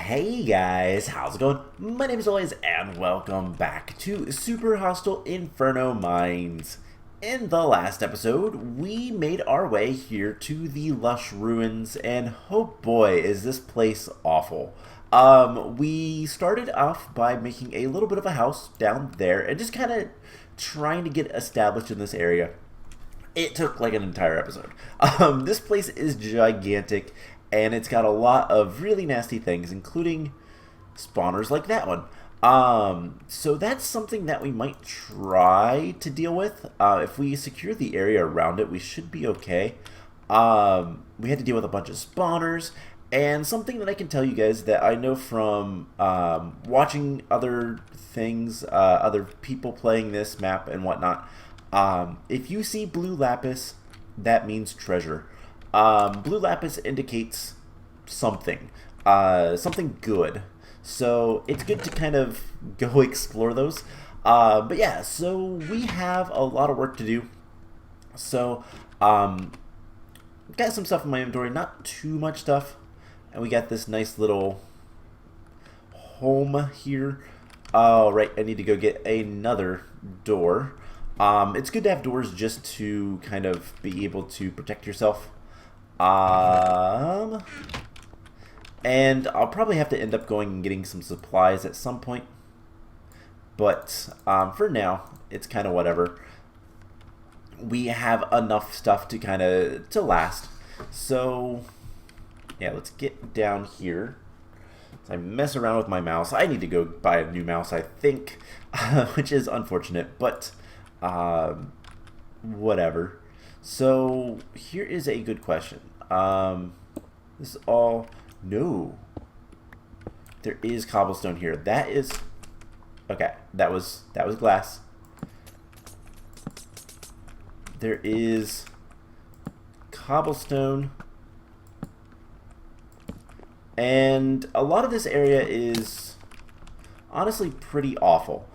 Hey guys, how's it going? My name is always and welcome back to Super Hostile Inferno Mines. In the last episode, we made our way here to the lush ruins, and oh boy, is this place awful. We started off by making a little bit of a house down there and just kind of trying to get established in this area. It took like an entire episode. This place is gigantic, and it's got a lot of really nasty things, including spawners like that one. So that's something that we might try to deal with. If we secure the area around it, we should be okay. We had to deal with a bunch of spawners, and something that I can tell you guys that I know from watching other things, other people playing this map and whatnot. If you see blue lapis, that means treasure. Blue lapis indicates something, something good. So it's good to kind of go explore those. But yeah, so we have a lot of work to do. So, got some stuff in my inventory, not too much stuff. And we got this nice little home here. Oh, right, I need to go get another door. It's good to have doors just to kind of be able to protect yourself. And I'll probably have to end up going and getting some supplies at some point. But for now, it's kind of whatever. We have enough stuff to kind of to last. So yeah, let's get down here. I mess around with my mouse. I need to go buy a new mouse, I think, which is unfortunate, but whatever. So here is a good question. This is all no. There is cobblestone here. That is okay. That was glass. There is cobblestone, and a lot of this area is honestly pretty awful.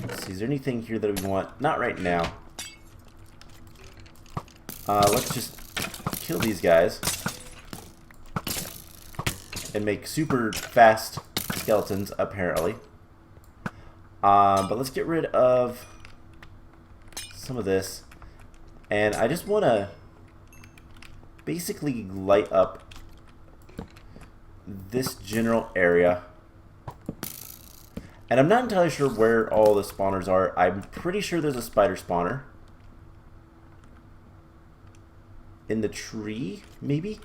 Let's see, is there anything here that we want? Not right now. Let's just kill these guys and make super fast skeletons, apparently. But let's get rid of some of this. And I just want to basically light up this general area. And I'm not entirely sure where all the spawners are. I'm pretty sure there's a spider spawner in the tree, maybe?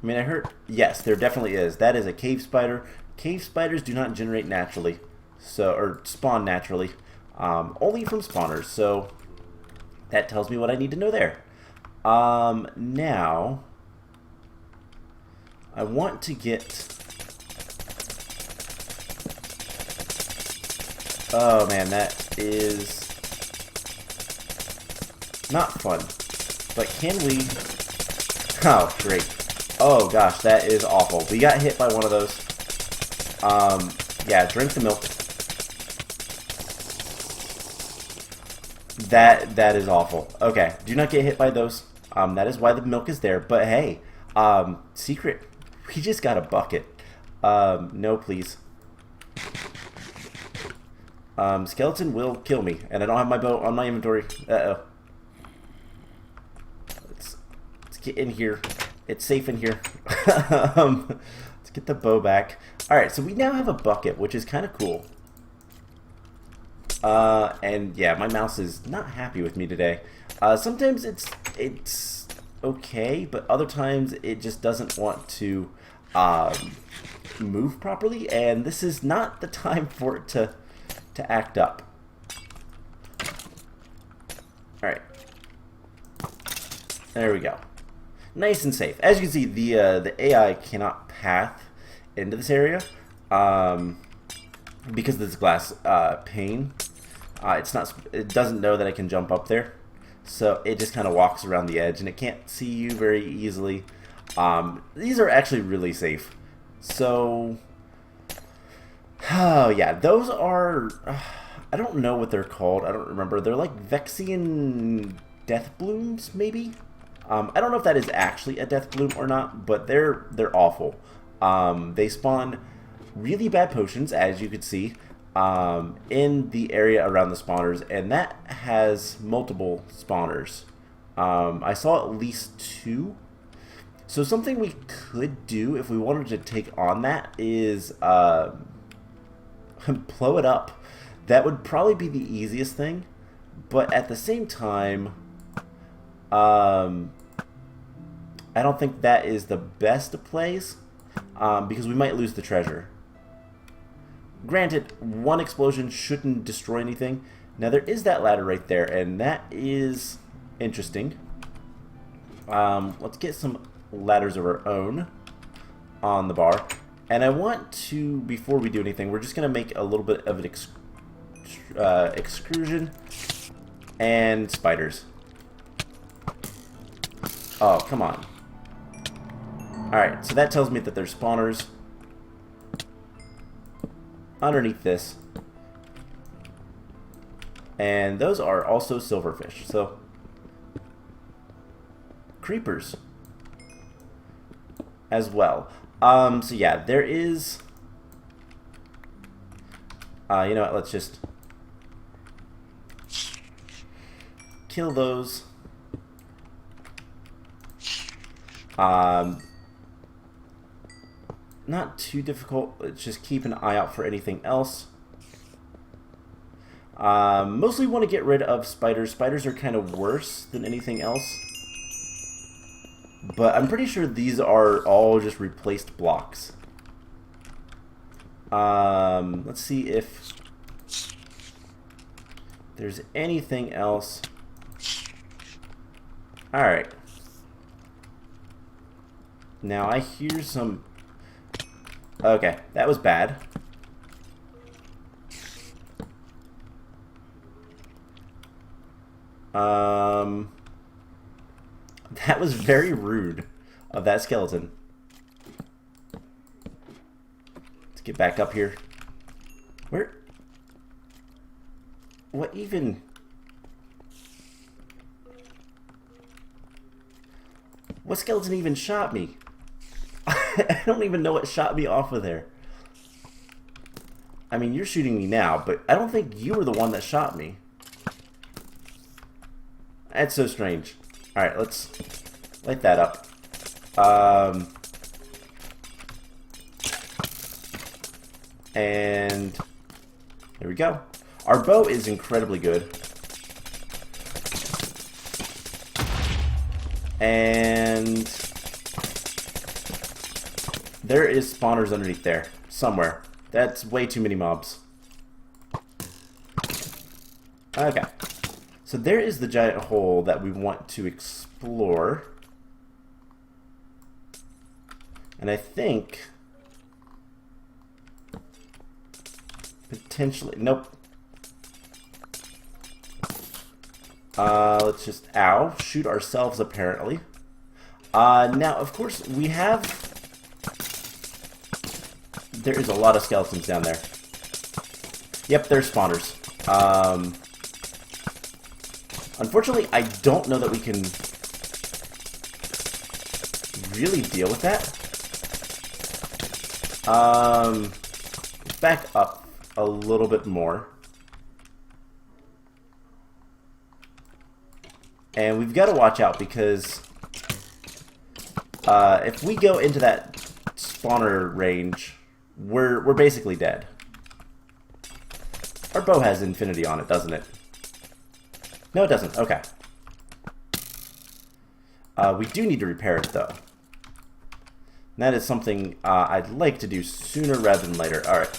I mean, I heard... Yes, there definitely is. That is a cave spider. Cave spiders do not generate naturally. So, or spawn naturally. Only from spawners. So, that tells me what I need to know there. Now, I want to get... Oh man, that is not fun. But can we... Oh, great. Oh gosh, that is awful. We got hit by one of those. Yeah, drink the milk. That is awful. Okay, do not get hit by those. That is why the milk is there. But hey, secret. We just got a bucket. No, please. Skeleton will kill me, and I don't have my bow on my inventory. Uh-oh. Let's get in here. It's safe in here. Let's get the bow back. Alright, so we now have a bucket, which is kind of cool. And yeah, my mouse is not happy with me today. Sometimes it's okay, but other times it just doesn't want to move properly, and this is not the time for it to act up. Alright. There we go. Nice and safe. As you can see, the AI cannot path into this area because of this glass pane. It doesn't know that I can jump up there, so it just kind of walks around the edge, and it can't see you very easily. These are actually really safe. So, oh yeah, those are. I don't know what they're called. I don't remember. They're like Vexian death blooms, maybe. I don't know if that is actually a death bloom or not, but they're awful. They spawn really bad potions, as you can see, in the area around the spawners, and that has multiple spawners. I saw at least 2. So something we could do if we wanted to take on that is blow it up. That would probably be the easiest thing, but at the same time, I don't think that is the best of plays, because we might lose the treasure. Granted, one explosion shouldn't destroy anything. Now there is that ladder right there, and that is interesting. Let's get some ladders of our own on the bar. And I want to, before we do anything, we're just going to make a little bit of an excursion and spiders. Oh, come on. Alright, so that tells me that there's spawners underneath this. And those are also silverfish, so creepers as well. So yeah, there is you know what, let's just kill those. Not too difficult. Let's just keep an eye out for anything else. Mostly want to get rid of spiders. Spiders are kind of worse than anything else. But I'm pretty sure these are all just replaced blocks. Let's see if there's anything else. Alright. Now I hear some... Okay, that was bad. That was very rude of that skeleton. Let's get back up here. Where? What even? What skeleton even shot me? I don't even know what shot me off of there. I mean, you're shooting me now, but I don't think you were the one that shot me. That's so strange. Alright, let's light that up. And there we go. Our bow is incredibly good. And there is spawners underneath there, somewhere. That's way too many mobs. Okay. So there is the giant hole that we want to explore. And I think... potentially... Nope. Let's just... Ow. Shoot ourselves, apparently. Now, of course, we have... There is a lot of skeletons down there. Yep, there's spawners. Unfortunately, I don't know that we can really deal with that. Back up a little bit more. And we've got to watch out because if we go into that spawner range, we're basically dead. Our bow has infinity on it, doesn't it? No, it doesn't. Okay. We do need to repair it, though. And that is something I'd like to do sooner rather than later. Alright.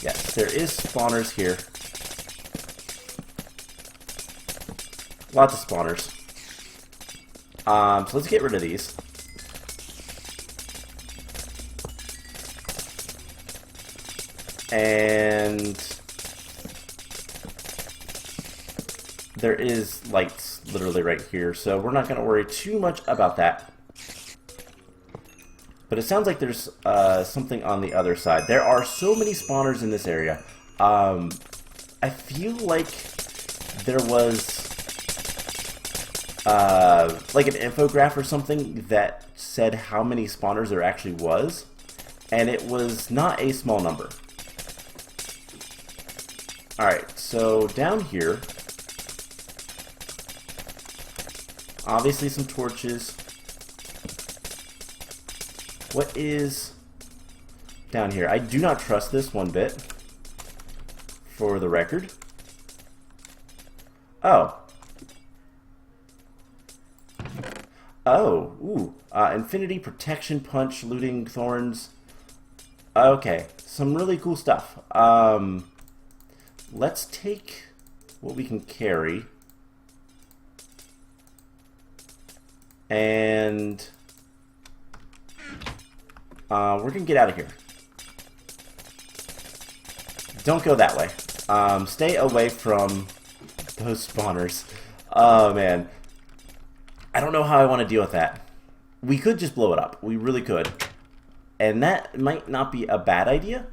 Yes, there is spawners here. Lots of spawners. So let's get rid of these. And there is lights literally right here, so we're not going to worry too much about that. But it sounds like there's something on the other side. There are so many spawners in this area. I feel like there was like an infograph or something that said how many spawners there actually was, and it was not a small number. Alright, so down here, obviously some torches. What is down here? I do not trust this one bit, for the record. Oh. Oh, ooh. Infinity, Protection Punch, Looting Thorns. Okay, some really cool stuff. Let's take what we can carry. And we're going to get out of here. Don't go that way. Stay away from those spawners. Oh, man. I don't know how I want to deal with that. We could just blow it up. We really could. And that might not be a bad idea.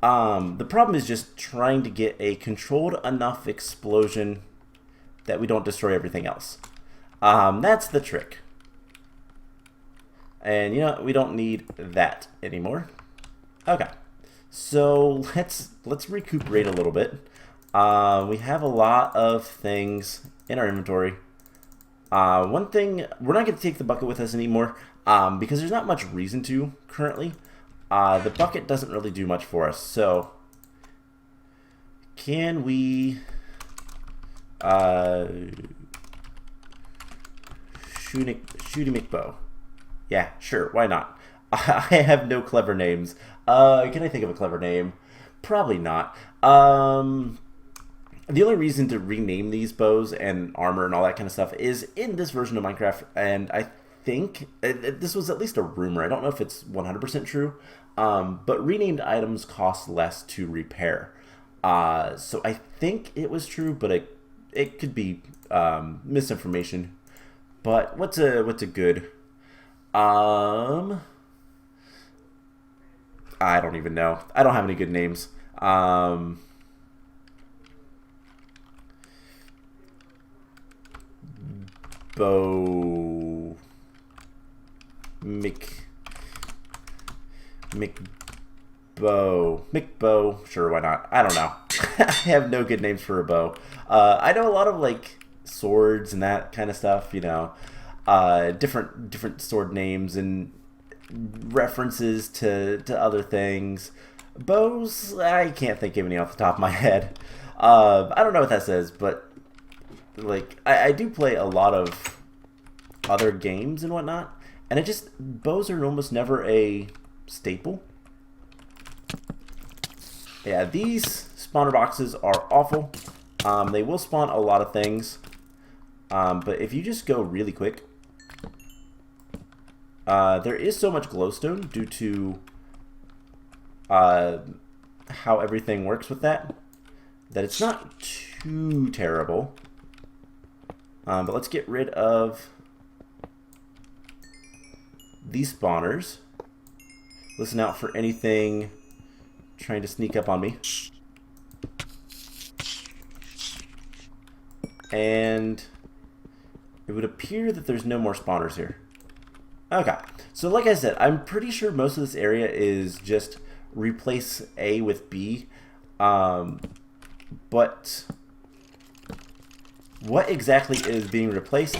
The problem is just trying to get a controlled enough explosion that we don't destroy everything else. That's the trick. And you know, we don't need that anymore. Okay. So let's recuperate a little bit. We have a lot of things in our inventory. One thing, we're not going to take the bucket with us anymore because there's not much reason to currently. The bucket doesn't really do much for us. So can we Shooty McBow? Yeah, sure, why not? I have no clever names. Can I think of a clever name? Probably not. The only reason to rename these bows and armor and all that kind of stuff is in this version of Minecraft, and I think this was at least a rumor. I don't know if it's 100% true, but renamed items cost less to repair. So I think it was true, but it could be misinformation. But what's a good? I don't even know. I don't have any good names. Bow McBow, sure, why not? I don't know. I have no good names for a bow. I know a lot of like swords and that kind of stuff, you know, different sword names and references to other things. Bows, I can't think of any off the top of my head. I don't know what that says, but like I do play a lot of other games and whatnot, and bows are almost never a staple. Yeah, these spawner boxes are awful. They will spawn a lot of things, but if you just go really quick, there is so much glowstone due to how everything works with that it's not too terrible. But let's get rid of these spawners. Listen out for anything trying to sneak up on me. And it would appear that there's no more spawners here. Okay, so like I said, I'm pretty sure most of this area is just replace A with B. But what exactly is being replaced?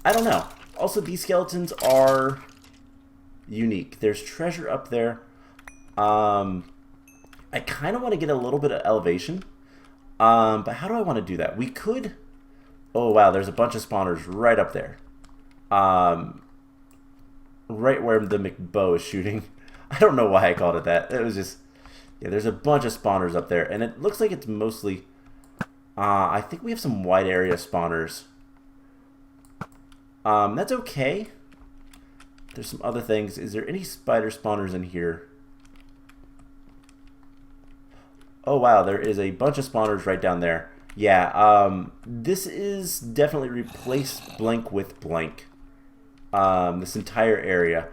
I don't know. Also, these skeletons are unique. There's treasure up there. I kind of want to get a little bit of elevation. But how do I want to do that? We could... Oh, wow, there's a bunch of spawners right up there. Right where the McBow is shooting. I don't know why I called it that. It was just... Yeah, there's a bunch of spawners up there. And it looks like it's mostly... I think we have some wide area spawners. That's okay. There's some other things. Is there any spider spawners in here? Oh wow, there is a bunch of spawners right down there. Yeah, this is definitely replace blank with blank. This entire area.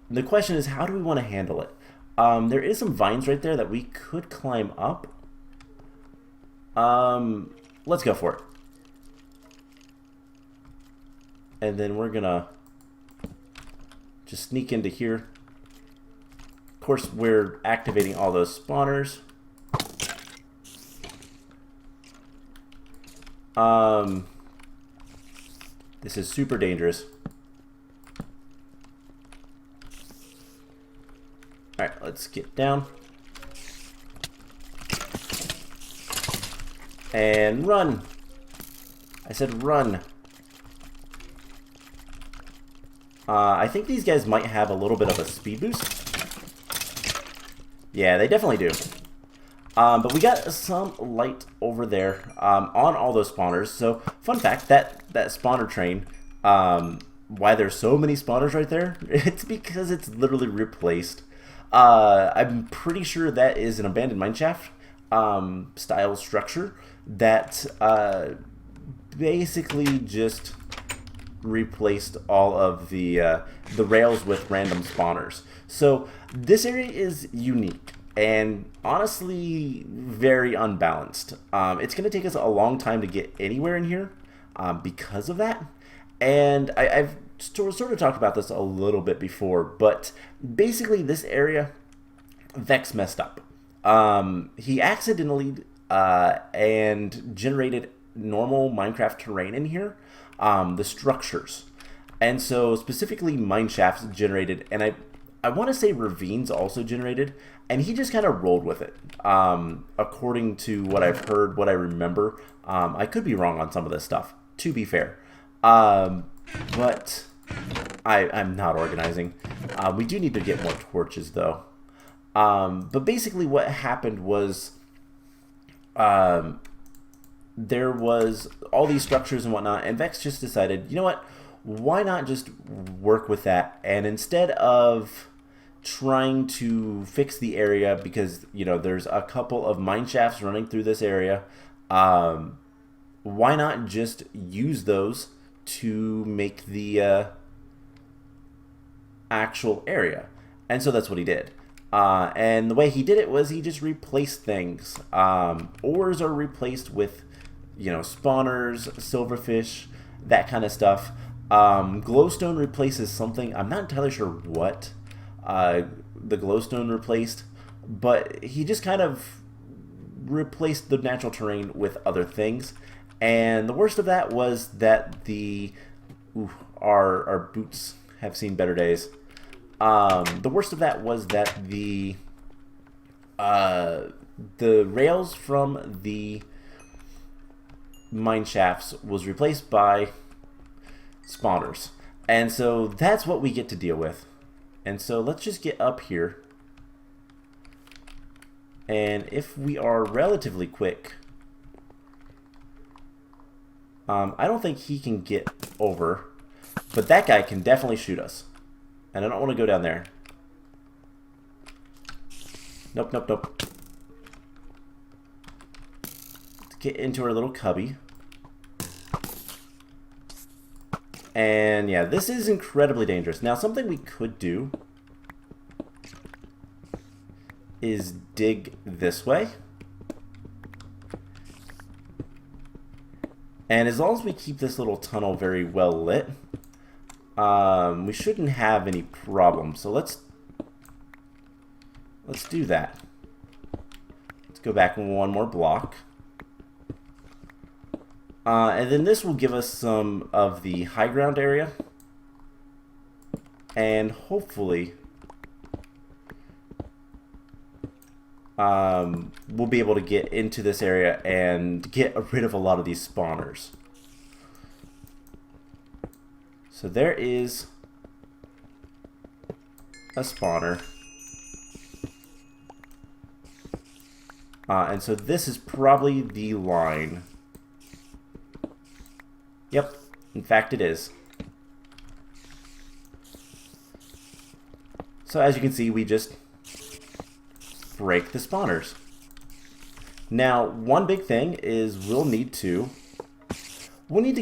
The question is, how do we want to handle it? There is some vines right there that we could climb up. Let's go for it. And then we're gonna just sneak into here. Of course, we're activating all those spawners. This is super dangerous. Alright, let's get down. And run! I said run. I think these guys might have a little bit of a speed boost. Yeah, they definitely do. But we got some light over there on all those spawners. So, fun fact, that spawner train, why there's so many spawners right there, it's because it's literally replaced. I'm pretty sure that is an abandoned mineshaft style structure that basically just replaced all of the rails with random spawners. So this area is unique and honestly very unbalanced. It's going to take us a long time to get anywhere in here because of that. And I've sort of talked about this a little bit before, but basically this area, Vex messed up. He accidentally and generated normal Minecraft terrain in here, the structures. And so specifically mine shafts generated, and I want to say ravines also generated, and he just kind of rolled with it. According to what I've heard, what I remember, I could be wrong on some of this stuff, to be fair. But I'm not organizing. We do need to get more torches though. But basically what happened was there was all these structures and whatnot, and Vex just decided, you know what, why not just work with that, and instead of trying to fix the area, because you know there's a couple of mine shafts running through this area, why not just use those to make the actual area? And so that's what he did. And the way he did it was he just replaced things. Ores are replaced with, you know, spawners, silverfish, that kind of stuff. Glowstone replaces something. I'm not entirely sure what the glowstone replaced, but he just kind of replaced the natural terrain with other things. And the worst of that was that our boots have seen better days. The worst of that was that the rails from the mine shafts was replaced by spawners. And so that's what we get to deal with. And so let's just get up here. And if we are relatively quick, I don't think he can get over, but that guy can definitely shoot us. And I don't want to go down there. Nope, nope, nope. Let's get into our little cubby. And yeah, this is incredibly dangerous. Now, something we could do is dig this way. And as long as we keep this little tunnel very well lit, we shouldn't have any problems. So let's do that. Let's go back one more block. And then this will give us some of the high ground area. And hopefully we'll be able to get into this area and get rid of a lot of these spawners. So there is a spawner. And so this is probably the line. Yep, in fact it is. So as you can see, we just break the spawners. Now, one big thing is we'll need to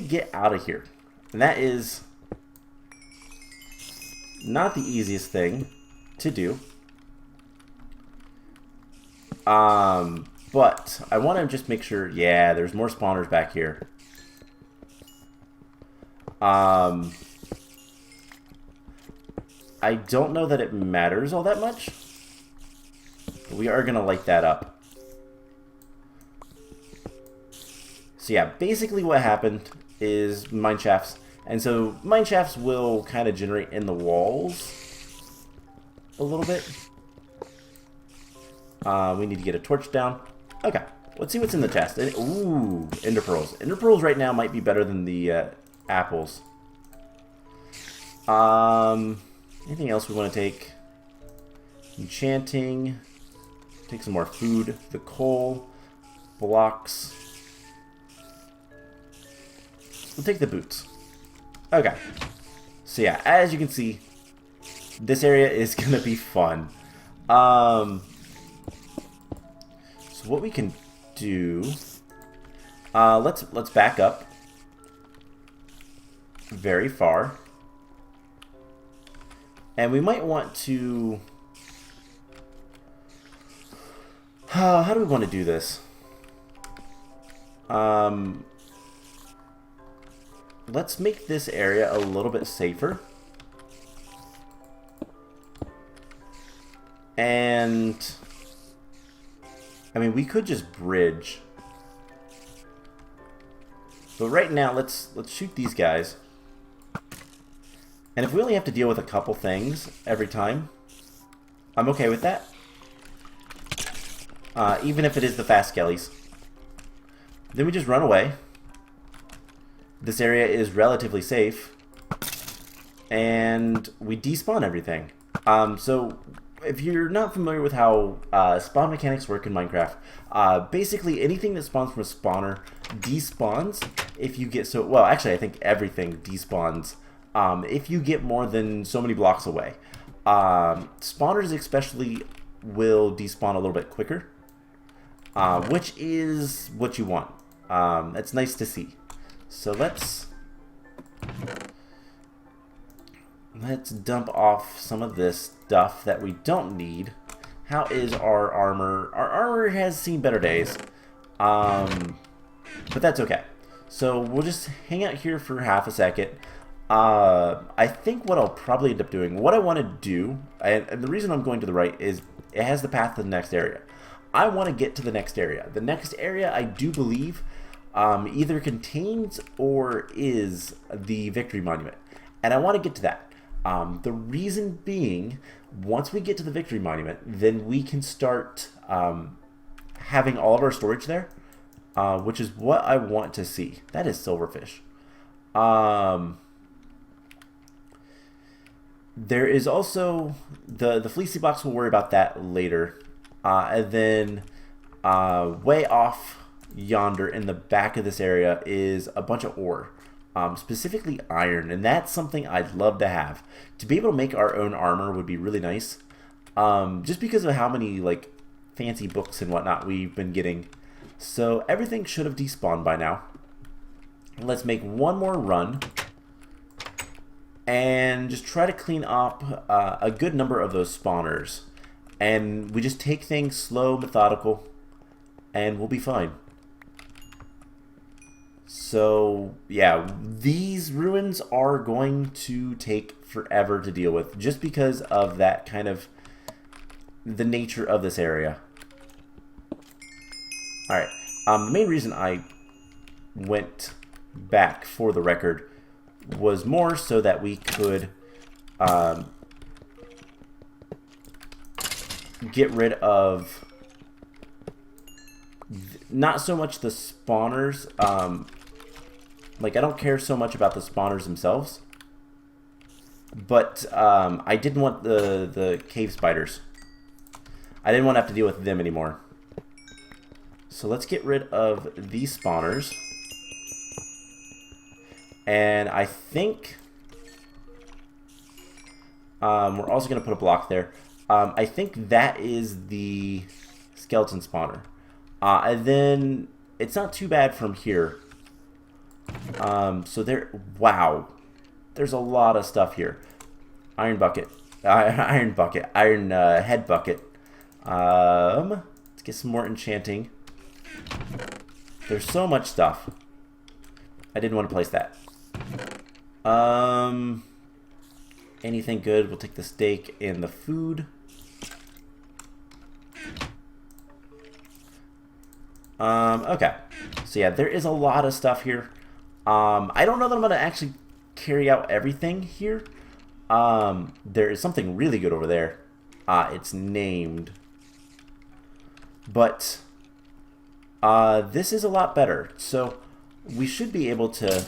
get out of here. And that is not the easiest thing to do. But I want to just make sure, yeah, there's more spawners back here. And I don't know that it matters all that much. But we are going to light that up. So yeah, basically what happened is mine shafts. And so mine shafts will kind of generate in the walls a little bit. We need to get a torch down. Okay, let's see what's in the chest. Ooh, ender pearls. Ender pearls right now might be better than the apples. Anything else we want to take? Enchanting. Take some more food. The coal. Blocks. We'll take the boots. Okay. So yeah, as you can see, this area is going to be fun. So what we can do... let's back up. Very far. And we might want to... how do we want to do this? Let's make this area a little bit safer. And... I mean, we could just bridge. But right now, let's shoot these guys. And if we only have to deal with a couple things every time, I'm okay with that. Even if it is the fast skellies. Then we just run away. This area is relatively safe. And we despawn everything. So, if you're not familiar with how spawn mechanics work in Minecraft, basically anything that spawns from a spawner despawns if you get so... Well, actually, I think everything despawns if you get more than so many blocks away. Spawners especially will despawn a little bit quicker, which is what you want. It's nice to see. So let's dump off some of this stuff that we don't need. How is our armor? Our armor has seen better days, but that's okay. So we'll just hang out here for half a second. I think what I'll probably end up doing, what I want to do, and the reason I'm going to the right is it has the path to the next area. I want to get to the next area. The next area, I do believe, either contains or is the Victory Monument. And I want to get to that. The reason being, once we get to the Victory Monument, then we can start having all of our storage there, which is what I want to see. That is silverfish. There is also the fleecy box. We'll worry about that later. And then way off yonder in the back of this area is a bunch of ore, specifically iron, and that's something I'd love to have. To be able to make our own armor would be really nice, just because of how many like fancy books and whatnot we've been getting. So everything should have despawned by now. Let's make one more run and just try to clean up a good number of those spawners. And we just take things slow, methodical, and we'll be fine. So, yeah, these ruins are going to take forever to deal with, just because of that kind of the nature of this area. Alright, the main reason I went back, for the record, was more so that we could get rid of not so much the spawners. Like, I don't care so much about the spawners themselves, but I didn't want the cave spiders. I didn't want to have to deal with them anymore. So let's get rid of these spawners. And I think we're also going to put a block there. I think that is the skeleton spawner. And then it's not too bad from here. So there, wow, there's a lot of stuff here. Iron bucket, iron head bucket. Let's get some more enchanting. There's so much stuff. I didn't want to place that. anything good. We'll take the steak and the food. Okay. So yeah, there is a lot of stuff here. I don't know that I'm going to actually carry out everything here. There is something really good over there. It's named. But this is a lot better. So we should be able to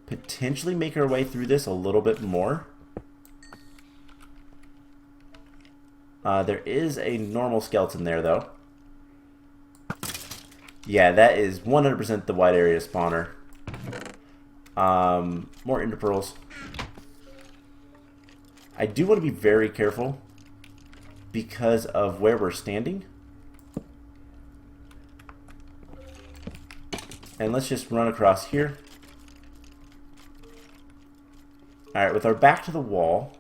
potentially make our way through this a little bit more. There is a normal skeleton there, though. Yeah, that is 100% the wide area spawner. More ender pearls. I do want to be very careful because of where we're standing. And let's just run across here. Alright, with our back to the wall.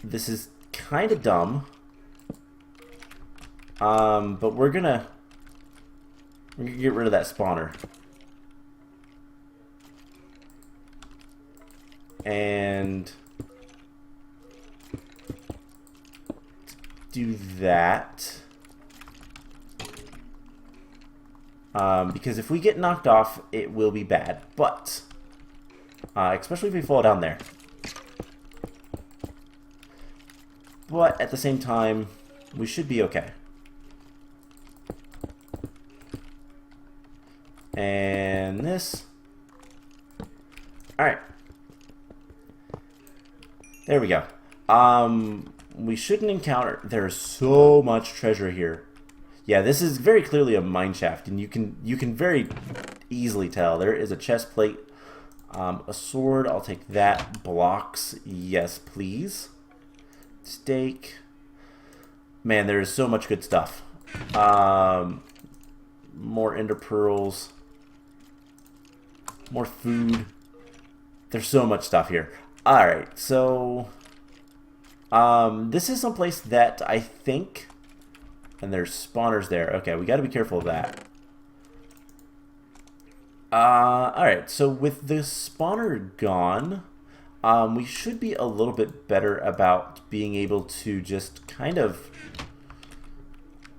This is kind of dumb. But we're gonna get rid of that spawner. And do that. Because if we get knocked off, it will be bad. But, especially if we fall down there. But at the same time, we should be okay. And this. Alright. There we go. We shouldn't encounter... There's so much treasure here. Yeah, this is very clearly a mine shaft, and you can very easily tell. There is a chest plate, a sword. I'll take that. Blocks, yes, please. Steak. Man, there is so much good stuff. More ender pearls. More food. There's so much stuff here. Alright, so this is someplace that I think, and there's spawners there. Okay, we got to be careful of that. Alright, so with the spawner gone, we should be a little bit better about being able to just kind of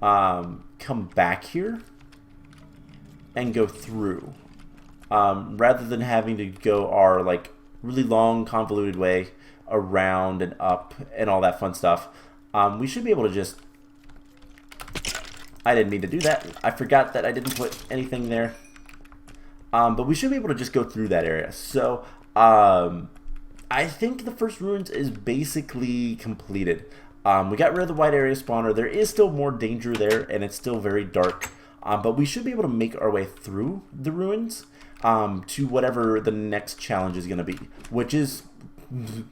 come back here and go through. Rather than having to go our like really long convoluted way around and up and all that fun stuff, we should be able to just... I didn't mean to do that. I forgot that I didn't put anything there. But we should be able to just go through that area. So I think the first ruins is basically completed. We got rid of the wide area spawner. There is still more danger there, and it's still very dark. But we should be able to make our way through the ruins to whatever the next challenge is going to be, which is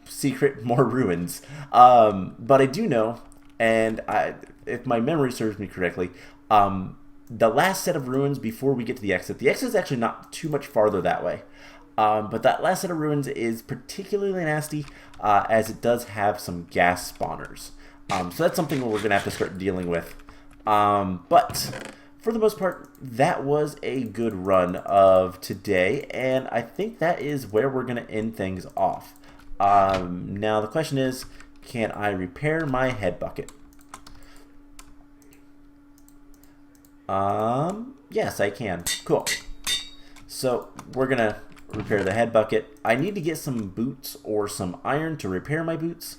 secret more ruins. But I do know, and if my memory serves me correctly, the last set of ruins before we get to the exit is actually not too much farther that way. But that last set of ruins is particularly nasty, as it does have some gas spawners. So that's something we're going to have to start dealing with. But for the most part, that was a good run of today, and I think that is where we're going to end things off. Now the question is, can I repair my head bucket? Yes, I can. Cool. So we're going to repair the head bucket. I need to get some boots or some iron to repair my boots.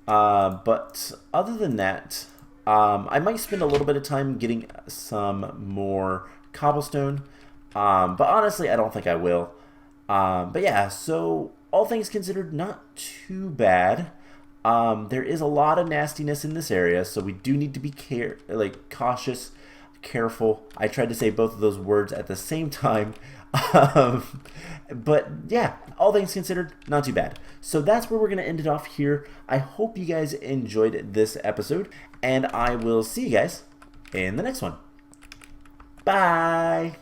But other than that, I might spend a little bit of time getting some more cobblestone. But honestly, I don't think I will. But yeah, so all things considered, not too bad. There is a lot of nastiness in this area, so we do need to be cautious, careful. I tried to say both of those words at the same time. But yeah, all things considered, not too bad. So that's where we're going to end it off here. I hope you guys enjoyed this episode, and I will see you guys in the next one. Bye!